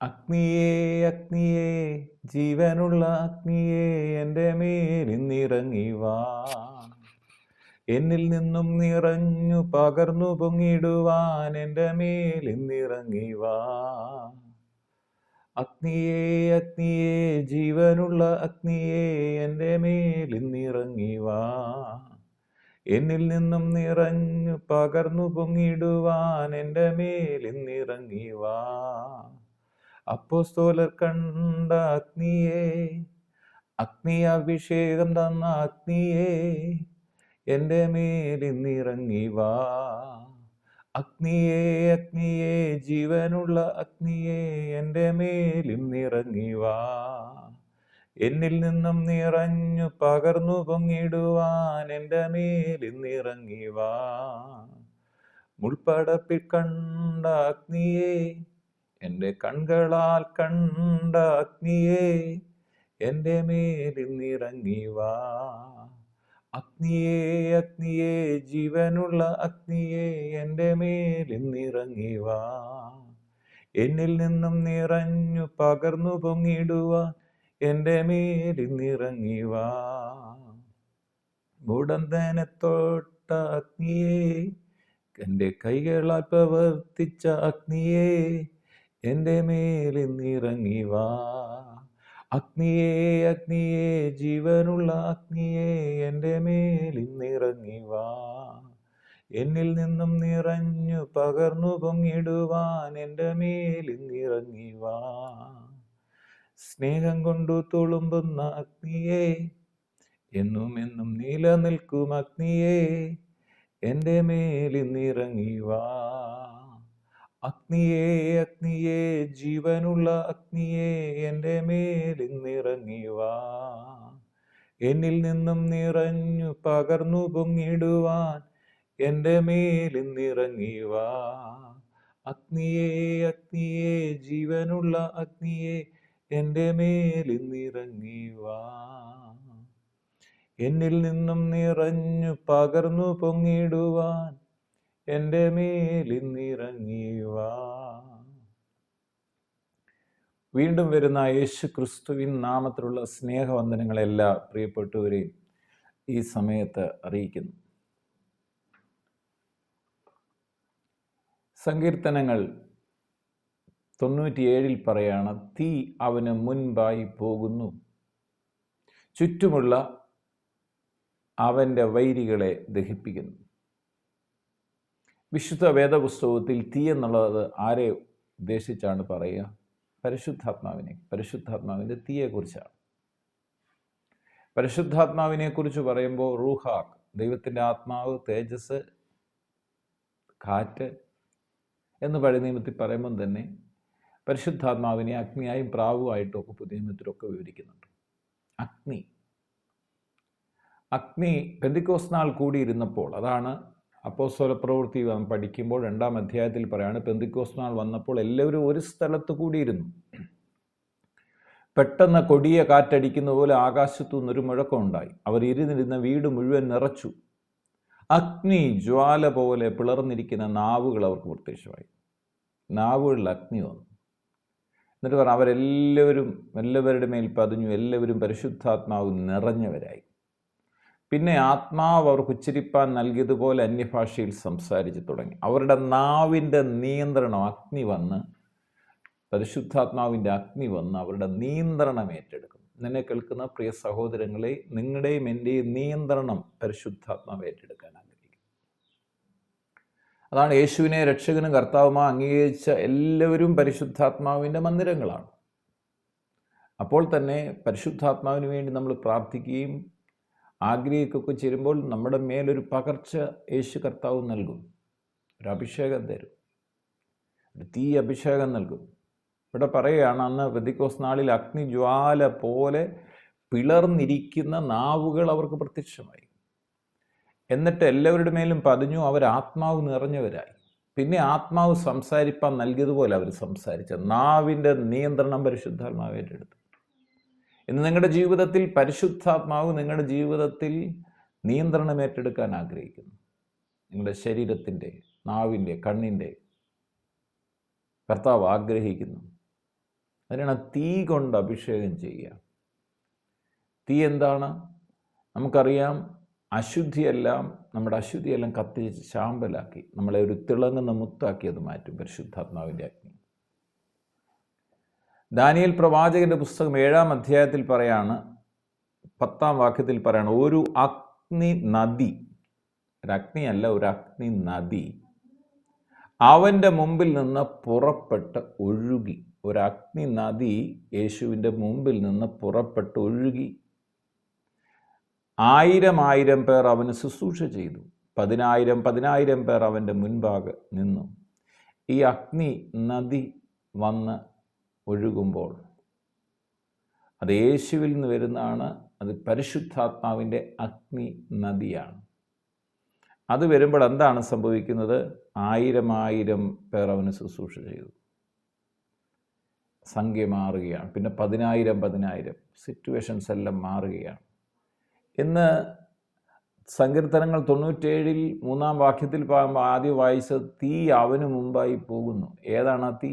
അഗ്നിയേ അഗ്നിയേ ജീവനുള്ള അഗ്നിയേ എൻ്റെ മേലിന്നിറങ്ങി വാ. എന്നിൽ നിന്നും നിറഞ്ഞു പകർന്നു പൊങ്ങിടുവാൻ എൻ്റെ മേലിന്നിറങ്ങി വാ. അഗ്നിയേ അഗ്നിയേ ജീവനുള്ള അഗ്നിയേ എൻ്റെ മേലിന്നിറങ്ങി വാ. എന്നിൽ നിന്നും നിറഞ്ഞു പകർന്നു പൊങ്ങിടുവാൻ എൻ്റെ മേലിന്നിറങ്ങി വാ. അപ്പോസ്തലർ കണ്ട അഗ്നിയേ, അഗ്നി അഭിഷേകം തന്ന അഗ്നിയേ എൻ്റെ മേലിന്നിറങ്ങി വാ. അഗ്നിയേ അഗ്നിയേ ജീവനുള്ള അഗ്നിയേ എൻ്റെ മേലിന്നിറങ്ങി വാ. എന്നിൽ നിന്നും നിറഞ്ഞു പകർന്നു പൊങ്ങിടുവാൻ എൻ്റെ മേലിന്നിറങ്ങി വാ. മുൾപ്പടപ്പിൽ കണ്ട അഗ്നിയേ, എൻ്റെ കൺകളാൽ കണ്ട അഗ്നിയേ എൻ്റെ മേലിന്നിറങ്ങി വാ. അഗ്നിയേ അഗ്നിയേ ജീവനുള്ള അഗ്നിയേ എൻ്റെ മേലിന്നിറങ്ങി വാ. എന്നിൽ നിന്നും നിറഞ്ഞു പകർന്നു പൊങ്ങിടുവാൻ എൻ്റെ മേലിന്നിറങ്ങി വാ. മുടന്തനെ തൊട്ട അഗ്നിയേ, എൻ്റെ കൈകളാൽ പ്രവർത്തിച്ച അഗ്നിയേ എൻ്റെ മേലിന്നിറങ്ങി വാ. അഗ്നിയേ അഗ്നിയേ ജീവനുള്ള അഗ്നിയേ എൻ്റെ മേലിന്നിറങ്ങി വാ. എന്നിൽ നിന്നും നിറഞ്ഞു പകർന്നു പൊങ്ങിടുവാൻ എൻ്റെ മേലിന്നിറങ്ങി വാ. സ്നേഹം കൊണ്ടു തുളുമ്പുന്ന അഗ്നിയേ, എന്നും എന്നും നിലനിൽക്കും അഗ്നിയേ എൻ്റെ മേലിന്നിറങ്ങി വാ. അഗ്നിയേ അഗ്നിയേ ജീവനുള്ള അഗ്നിയേ എൻ്റെ മേലിന്നിറങ്ങി വാ. എന്നിൽ നിന്നും നിറഞ്ഞു പകർന്നു പൊങ്ങിടുവാൻ എൻ്റെ മേലിന്നിറങ്ങി വാ. അഗ്നിയേ അഗ്നിയേ ജീവനുള്ള അഗ്നിയേ എൻ്റെ മേലിന്നിറങ്ങി വാ. എന്നിൽ നിന്നും നിറഞ്ഞു പകർന്നു പൊങ്ങിടുവാൻ എൻ്റെ മേലിന്നിറങ്ങി വാ. വീണ്ടും വരുന്ന യേശു ക്രിസ്തുവിൻ നാമത്തിലുള്ള സ്നേഹവന്ദനങ്ങളെല്ലാ പ്രിയപ്പെട്ടവരെയും ഈ സമയത്ത് അറിയിക്കുന്നു. സങ്കീർത്തനങ്ങൾ 97 പറയാണ്, തീ അവന് മുൻപായി പോകുന്നു, ചുറ്റുമുള്ള അവൻ്റെ വൈരികളെ ദഹിപ്പിക്കുന്നു. വിശുദ്ധ വേദപുസ്തകത്തിൽ തീ എന്നുള്ളത് ആരെ ഉദ്ദേശിച്ചാണ് പറയുക? പരിശുദ്ധാത്മാവിൻ്റെ തീയെക്കുറിച്ചാണ്. പരിശുദ്ധാത്മാവിനെ കുറിച്ച് പറയുമ്പോൾ റൂഹാക്ക്, ദൈവത്തിൻ്റെ ആത്മാവ്, തേജസ്, കാറ്റ് എന്ന് പഴയ നിയമത്തിൽ പറയുമ്പം തന്നെ പരിശുദ്ധാത്മാവിനെ അഗ്നിയായും പ്രാവുമായിട്ടും ഒക്കെ പുതിയ നിയമത്തിലൊക്കെ വിവരിക്കുന്നുണ്ട്. അഗ്നി പെന്തിക്കോസ്ത് നാൾ കൂടിയിരുന്നപ്പോൾ, അതാണ് അപ്പോസ്തല പ്രവൃത്തി പഠിക്കുമ്പോൾ 2-ാം അധ്യായത്തിൽ പറയാണ്, പെന്തിക്കോസ്ത് നാൾ വന്നപ്പോൾ എല്ലാവരും ഒരു സ്ഥലത്ത് കൂടിയിരുന്നു. പെട്ടെന്ന് കൊടിയ കാറ്റടിക്കുന്ന പോലെ ആകാശത്തു നിന്നൊരു മുഴക്കമുണ്ടായി. അവർ ഇരുന്നിരുന്ന വീട് മുഴുവൻ നിറച്ചു. അഗ്നി ജ്വാല പോലെ പിളർന്നിരിക്കുന്ന നാവുകൾ അവർക്ക് പ്രത്യക്ഷമായി. നാവുകളിൽ അഗ്നി വന്നു. എന്നിട്ട് പറഞ്ഞു, എല്ലാവരുടെ മേൽ പതിഞ്ഞു, എല്ലാവരും പരിശുദ്ധാത്മാവ് നിറഞ്ഞവരായി. പിന്നെ ആത്മാവ് അവർക്ക് ഉച്ചരിപ്പാൻ നൽകിയതുപോലെ അന്യഭാഷയിൽ സംസാരിച്ചു തുടങ്ങി. അവരുടെ നാവിൻ്റെ നിയന്ത്രണം അഗ്നി വന്ന്, പരിശുദ്ധാത്മാവിൻ്റെ അഗ്നി വന്ന് അവരുടെ നിയന്ത്രണം ഏറ്റെടുക്കും. നിന്നെ കേൾക്കുന്ന പ്രിയ സഹോദരങ്ങളെ, നിങ്ങളുടെയും എൻ്റെയും നിയന്ത്രണം പരിശുദ്ധാത്മാവ് ഏറ്റെടുക്കാൻ ആഗ്രഹിക്കും. അതാണ് യേശുവിനെ രക്ഷകനും കർത്താവുമായി അംഗീകരിച്ച എല്ലാവരും പരിശുദ്ധാത്മാവിൻ്റെ മന്ദിരങ്ങളാണ്. അപ്പോൾ തന്നെ പരിശുദ്ധാത്മാവിന് വേണ്ടി നമ്മൾ പ്രാർത്ഥിക്കുകയും ആഗ്രഹിക്കുകയൊക്കെ ചെയ്യുമ്പോൾ നമ്മുടെ മേലൊരു പകർച്ച യേശു കർത്താവ് നൽകും. ഒരു അഭിഷേകം തരും, ഒരു തീ അഭിഷേകം നൽകും. ഇവിടെ പറയുകയാണ്, അന്ന് പെന്തിക്കോസ്ത് നാളിൽ അഗ്നി ജ്വാല പോലെ പിളർന്നിരിക്കുന്ന നാവുകൾ അവർക്ക് പ്രത്യക്ഷമായി. എന്നിട്ട് എല്ലാവരുടെ മേലും പതിഞ്ഞു, അവർ ആത്മാവ് നിറഞ്ഞവരായി. പിന്നെ ആത്മാവ് സംസാരിപ്പാൻ നൽകിയതുപോലെ അവർ സംസാരിച്ച നാവിൻ്റെ നിയന്ത്രണം പരിശുദ്ധാത്മാവ് ഏറ്റെടുത്തു. ഇന്ന് നിങ്ങളുടെ ജീവിതത്തിൽ പരിശുദ്ധാത്മാവ് നിങ്ങളുടെ ജീവിതത്തിൽ നിയന്ത്രണം ഏറ്റെടുക്കാൻ ആഗ്രഹിക്കുന്നു. നിങ്ങളുടെ ശരീരത്തിൻ്റെ, നാവിൻ്റെ, കണ്ണിൻ്റെ കർത്താവ് ആഗ്രഹിക്കുന്നു. അതിനാണ് തീ കൊണ്ട് അഭിഷേകം ചെയ്യുക. തീ എന്താണ്? നമുക്കറിയാം, നമ്മുടെ അശുദ്ധിയെല്ലാം കത്തിച്ച് ശാമ്പലാക്കി നമ്മളെ ഒരു തിളങ്ങുന്ന മുത്താക്കി അത് മാറ്റും പരിശുദ്ധാത്മാവിൻ്റെ അഗ്നി. ദാനിയേൽ പ്രവാചകന്റെ പുസ്തകം 7-ാം അധ്യായത്തിൽ പറയാണ്, 10-ാം വാക്യത്തിൽ പറയാണ്, ഒരു അഗ്നി നദി, ഒരു അഗ്നിയല്ല, ഒരു അഗ്നി നദി അവൻ്റെ മുമ്പിൽ നിന്ന് പുറപ്പെട്ട് ഒഴുകി. ഒരു അഗ്നി നദി യേശുവിൻ്റെ മുമ്പിൽ നിന്ന് പുറപ്പെട്ട് ഒഴുകി. 1000 പേർ അവന് ശുശ്രൂഷ ചെയ്തു. 10,000 പേർ അവൻ്റെ മുൻപാകെ നിന്നു. ഈ അഗ്നി നദി വന്ന് ഒഴുകുമ്പോൾ അത് യേശുവിൽ നിന്ന് വരുന്നതാണ്. അത് പരിശുദ്ധാത്മാവിൻ്റെ അഗ്നി നദിയാണ്. അത് വരുമ്പോൾ എന്താണ് സംഭവിക്കുന്നത്? 1000 പേർ അവന് ശുശ്രൂഷ ചെയ്തു. സംഖ്യ മാറുകയാണ്. പിന്നെ 10,000 സിറ്റുവേഷൻസ് എല്ലാം മാറുകയാണ്. ഇന്ന് സങ്കീർത്തനങ്ങൾ 97-ൽ 3-ാം വാക്യത്തിൽ ആദ്യം വായിച്ചത്, തീ അവന് മുമ്പായി പോകുന്നു. ഏതാണ് ആ തീ?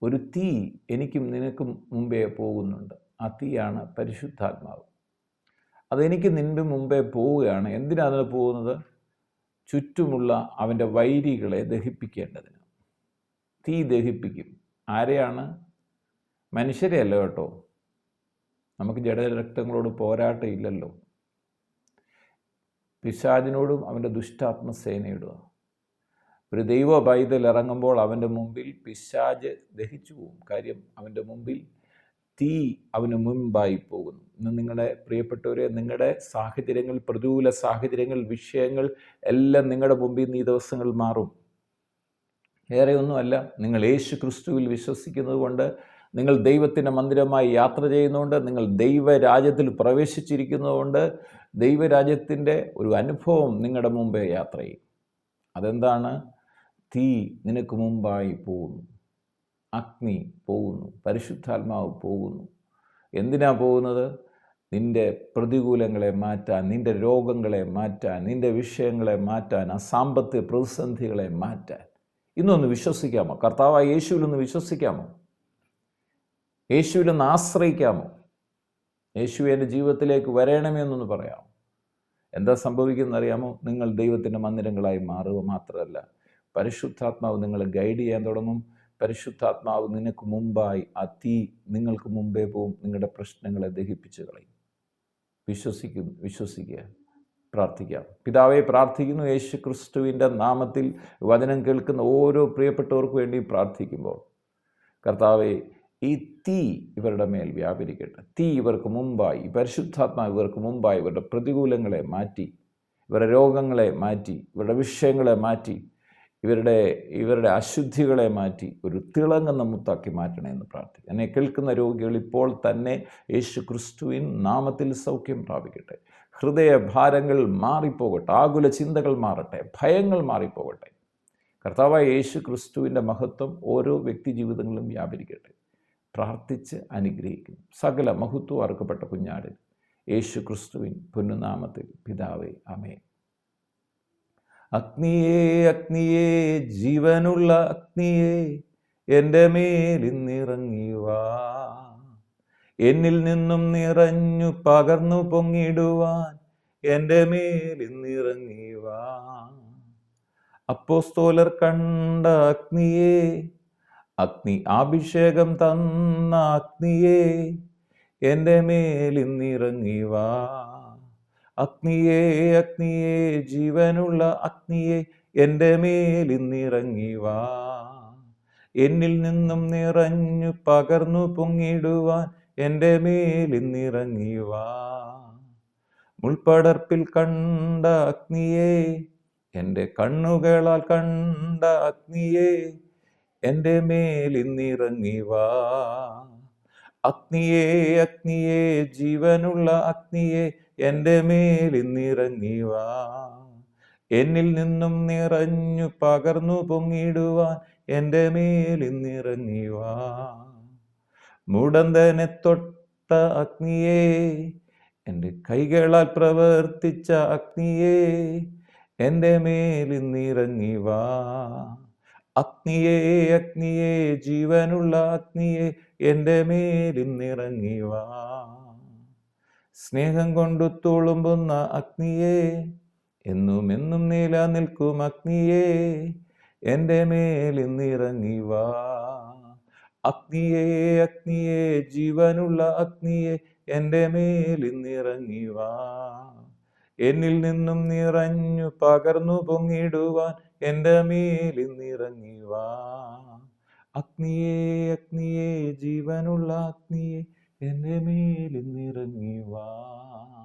ഒരു തീ എനിക്കും നിനക്കും മുമ്പേ പോകുന്നുണ്ട്. ആ തീയാണ് പരിശുദ്ധാത്മാവ്. അതെനിക്ക് നിൻ്റെ മുമ്പേ പോവുകയാണ്. എന്തിനാണ് അത് പോകുന്നത്? ചുറ്റുമുള്ള അവൻ്റെ വൈരികളെ ദഹിപ്പിക്കേണ്ടതിന്. തീ ദഹിപ്പിക്കും. ആരെയാണ്? മനുഷ്യരെ അല്ല കേട്ടോ. നമുക്ക് ജഡരക്തങ്ങളോട് പോരാട്ടം ഇല്ലല്ലോ. പിശാചിനോടും അവൻ്റെ ദുഷ്ടാത്മസേനയോടും. ഒരു ദൈവ പൈതൽ ഇറങ്ങുമ്പോൾ അവൻ്റെ മുമ്പിൽ പിശാച് ദഹിച്ചു പോകും. കാര്യം അവൻ്റെ മുമ്പിൽ തീ അവന് മുൻപായി പോകുന്നു. ഇന്ന് നിങ്ങളുടെ പ്രിയപ്പെട്ടവരെ, നിങ്ങളുടെ സാഹചര്യങ്ങൾ, പ്രതികൂല സാഹചര്യങ്ങൾ, വിഷയങ്ങൾ എല്ലാം നിങ്ങളുടെ മുമ്പിൽ നിന്ന് ഈ ദിവസങ്ങൾ മാറും. വേറെയൊന്നുമല്ല, നിങ്ങൾ യേശു ക്രിസ്തുവിൽ വിശ്വസിക്കുന്നത് കൊണ്ട്, നിങ്ങൾ ദൈവത്തിൻ്റെ മന്ദിരമായി യാത്ര ചെയ്യുന്നതുകൊണ്ട്, നിങ്ങൾ ദൈവരാജ്യത്തിൽ പ്രവേശിച്ചിരിക്കുന്നതുകൊണ്ട് ദൈവരാജ്യത്തിൻ്റെ ഒരു അനുഭവം നിങ്ങളുടെ മുമ്പേ യാത്ര ചെയ്യും. അതെന്താണ്? തീ നിനക്ക് മുമ്പായി പോകുന്നു, അഗ്നി പോകുന്നു, പരിശുദ്ധാത്മാവ് പോകുന്നു. എന്തിനാ പോകുന്നത്? നിൻ്റെ പ്രതികൂലങ്ങളെ മാറ്റാൻ, നിൻ്റെ രോഗങ്ങളെ മാറ്റാൻ, നിൻ്റെ വിഷയങ്ങളെ മാറ്റാൻ, ആ സാമ്പത്തിക പ്രതിസന്ധികളെ മാറ്റാൻ. ഇന്നൊന്ന് വിശ്വസിക്കാമോ? കർത്താവായ യേശുവിലൊന്ന് വിശ്വസിക്കാമോ? യേശുവിലൊന്ന് ആശ്രയിക്കാമോ? യേശു എൻ്റെ ജീവിതത്തിലേക്ക് വരണമെന്നൊന്ന് എന്നൊന്ന് പറയാമോ? എന്താ സംഭവിക്കുന്നത് അറിയാമോ? നിങ്ങൾ ദൈവത്തിൻ്റെ മന്ദിരങ്ങളായി മാറുക മാത്രമല്ല, പരിശുദ്ധാത്മാവ് നിങ്ങളെ ഗൈഡ് ചെയ്യാൻ തുടങ്ങും. പരിശുദ്ധാത്മാവ് നിനക്ക് മുമ്പായി, ആ തീ നിങ്ങൾക്ക് മുമ്പേ പോവും, നിങ്ങളുടെ പ്രശ്നങ്ങളെ ദഹിപ്പിച്ച് കളയും. വിശ്വസിക്കുക. പ്രാർത്ഥിക്കാം. പിതാവേ, പ്രാർത്ഥിക്കുന്നു യേശു ക്രിസ്തുവിൻ്റെ നാമത്തിൽ വചനം കേൾക്കുന്ന ഓരോ പ്രിയപ്പെട്ടവർക്ക് വേണ്ടി പ്രാർത്ഥിക്കുമ്പോൾ, കർത്താവേ, ഈ തീ ഇവരുടെ മേൽ വ്യാപരിക്കട്ടെ. തീ ഇവർക്ക് മുമ്പായി, പരിശുദ്ധാത്മാവ് ഇവർക്ക് മുമ്പായി ഇവരുടെ പ്രതികൂലങ്ങളെ മാറ്റി, ഇവരുടെ രോഗങ്ങളെ മാറ്റി, ഇവരുടെ വിഷയങ്ങളെ മാറ്റി, ഇവരുടെ അശുദ്ധികളെ മാറ്റി ഒരു തിളങ്ങുന്ന മുത്താക്കി മാറ്റണമെന്ന് പ്രാർത്ഥിക്കുക. എന്നെ കേൾക്കുന്ന രോഗികൾ ഇപ്പോൾ തന്നെ യേശു ക്രിസ്തുവിൻ നാമത്തിൽ സൗഖ്യം പ്രാപിക്കട്ടെ. ഹൃദയഭാരങ്ങൾ മാറിപ്പോകട്ടെ, ആകുല ചിന്തകൾ മാറട്ടെ, ഭയങ്ങൾ മാറിപ്പോകട്ടെ. കർത്താവായ യേശു ക്രിസ്തുവിൻ്റെ മഹത്വം ഓരോ വ്യക്തി ജീവിതങ്ങളിലും വ്യാപരിക്കട്ടെ. പ്രാർത്ഥിച്ച് അനുഗ്രഹിക്കുന്നു. സകല മഹത്വം അർക്കപ്പെട്ട കുഞ്ഞാടിൽ യേശു ക്രിസ്തുവിൻ പൊന്നുനാമത്തിൽ പിതാവേ, ആമേൻ. അഗ്നിയേ, അഗ്നിയേ, ജീവനുള്ള അഗ്നിയേ, എൻ്റെ മേലിന്നിറങ്ങി വാ. എന്നിൽ നിന്നും നിറഞ്ഞു പകർന്നു പൊങ്ങിടുവാൻ എൻ്റെ മേലിന്നിറങ്ങി വാ. അപ്പോസ്തലർ കണ്ട അഗ്നിയേ, അഗ്നി അഭിഷേകം തന്ന അഗ്നിയേ, എൻ്റെ മേലിന്നിറങ്ങി വാ. അഗ്നിയേ, അഗ്നിയേ, ജീവനുള്ള അഗ്നിയേ, എൻ്റെ മേലിന്നിറങ്ങി വാ. എന്നിൽ നിന്നും നിറഞ്ഞു പകർന്നു പൊങ്ങിടുവാൻ എൻ്റെ മേലിന്നിറങ്ങി വാ. മുൾപ്പടർപ്പിൽ കണ്ട അഗ്നിയേ, എൻ്റെ കണ്ണുകളാൽ കണ്ട അഗ്നിയേ, എൻ്റെ മേലിന്നിറങ്ങി വാ. അഗ്നിയേ, അഗ്നിയേ, ജീവനുള്ള അഗ്നിയേ, എൻ്റെ മേലിന്നിറങ്ങി വാ. എന്നിൽ നിന്നും നിറഞ്ഞു പകർന്നു പൊങ്ങിടുവാൻ എൻ്റെ മേലിന്നിറങ്ങി വാ. മുടന്തനെ തൊട്ട അഗ്നിയേ, എൻ്റെ കൈകളാൽ പ്രവർത്തിച്ച അഗ്നിയേ, എൻ്റെ മേലിന്നിറങ്ങി വാ. അഗ്നിയേ അഗ്നിയേ ജീവനുള്ള അഗ്നിയേ എൻ്റെ മേലിന്നിറങ്ങി വാ. സ്നേഹം കൊണ്ടു തുളുമ്പുന്ന അഗ്നിയേ, എന്നും എന്നും നിലനിൽക്കും അഗ്നിയേ, എൻ്റെ മേലിന്നിറങ്ങി വാ. അഗ്നിയേ അഗ്നിയേ ജീവനുള്ള അഗ്നിയേ എൻ്റെ മേലിന്നിറങ്ങി വാ. എന്നിൽ നിന്നും നിറഞ്ഞു പകർന്നു പൊങ്ങിടുവാൻ എൻ്റെ മേലിന്നിറങ്ങി വാ. അഗ്നിയേ അഗ്നിയേ ജീവനുള്ള അഗ്നിയേ എൻ്റെ മേലിന്നിറങ്ങി വാ.